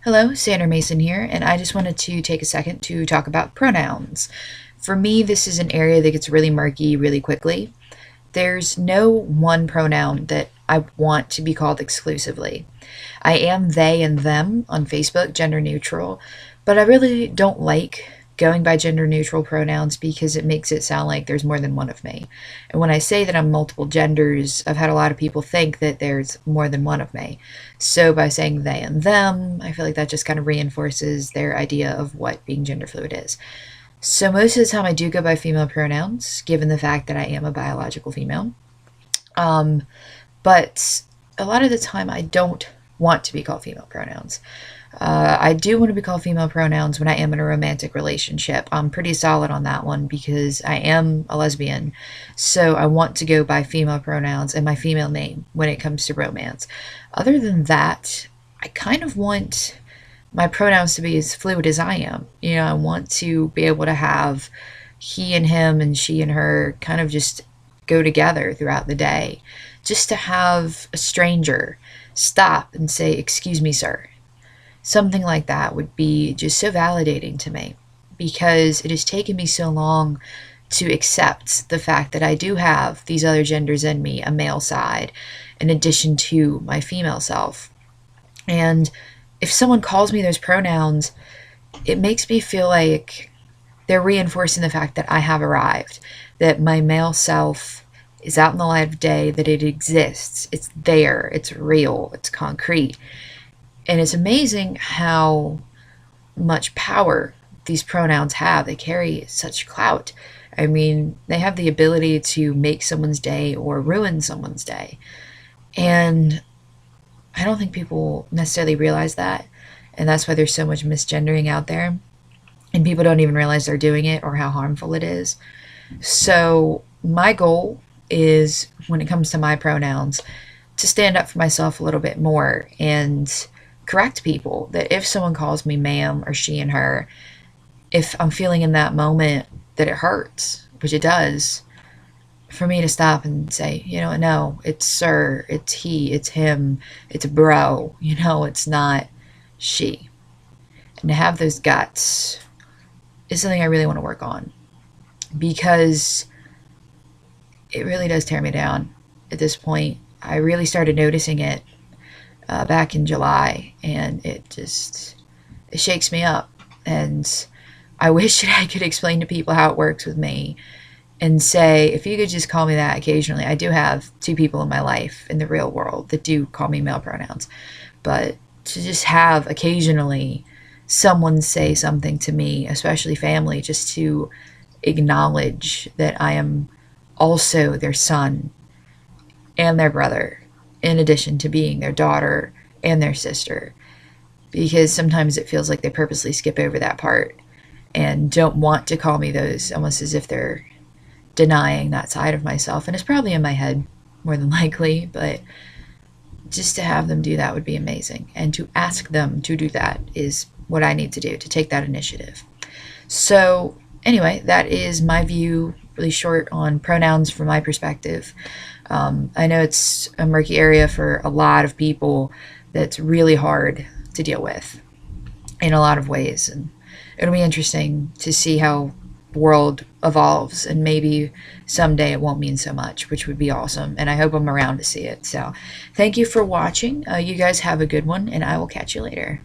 Hello, Sandra Mason here, and I just wanted to take a second to talk about pronouns. For me, this is an area that gets really murky really quickly. There's no one pronoun that I want to be called exclusively. I am they and them on Facebook, gender neutral, but I really don't like going by gender neutral pronouns because it makes it sound like there's more than one of me. And when I say that I'm multiple genders, I've had a lot of people think that there's more than one of me. So by saying they and them, I feel like that just kind of reinforces their idea of what being gender fluid is. So most of the time I do go by female pronouns, given the fact that I am a biological female. Um, but a lot of the time I don't want to be called female pronouns. I do want to be called female pronouns when I am in a romantic relationship. I'm pretty solid on that one because I am a lesbian. So I want to go by female pronouns and my female name when it comes to romance. Other than that, I kind of want my pronouns to be as fluid as I am. I want to be able to have he and him and she and her kind of just go together throughout the day. Just to have a stranger stop and say, "Excuse me, sir." Something like that would be just so validating to me because it has taken me so long to accept the fact that I do have these other genders in me, a male side, in addition to my female self. And if someone calls me those pronouns, it makes me feel like they're reinforcing the fact that I have arrived, that my male self is out in the light of day, that it exists, it's there, it's real, it's concrete. And it's amazing how much power these pronouns have. They carry such clout. I mean, they have the ability to make someone's day or ruin someone's day. And I don't think people necessarily realize that. And that's why there's so much misgendering out there. And people don't even realize they're doing it or how harmful it is. So, my goal is, when it comes to my pronouns, to stand up for myself a little bit more and correct people that if someone calls me ma'am or she and her, if I'm feeling in that moment that it hurts, which it does, for me to stop and say, no, it's sir, it's he, it's him, it's bro, it's not she. And to have those guts is something I really want to work on because it really does tear me down at this point. I really started noticing it back in July, and it shakes me up. And I wish that I could explain to people how it works with me and say, if you could just call me that occasionally. I do have two people in my life in the real world that do call me male pronouns, but to just have occasionally someone say something to me, especially family, just to acknowledge that I am also their son and their brother, in addition to being their daughter and their sister. Because sometimes it feels like they purposely skip over that part and don't want to call me those, almost as if they're denying that side of myself. And it's probably in my head, more than likely, but just to have them do that would be amazing. And to ask them to do that is what I need to do, to take that initiative. So, anyway, that is my view, really short, on pronouns from my perspective. I know it's a murky area for a lot of people that's really hard to deal with in a lot of ways. And it'll be interesting to see how the world evolves, and maybe someday it won't mean so much, which would be awesome. And I hope I'm around to see it. So thank you for watching. You guys have a good one, and I will catch you later.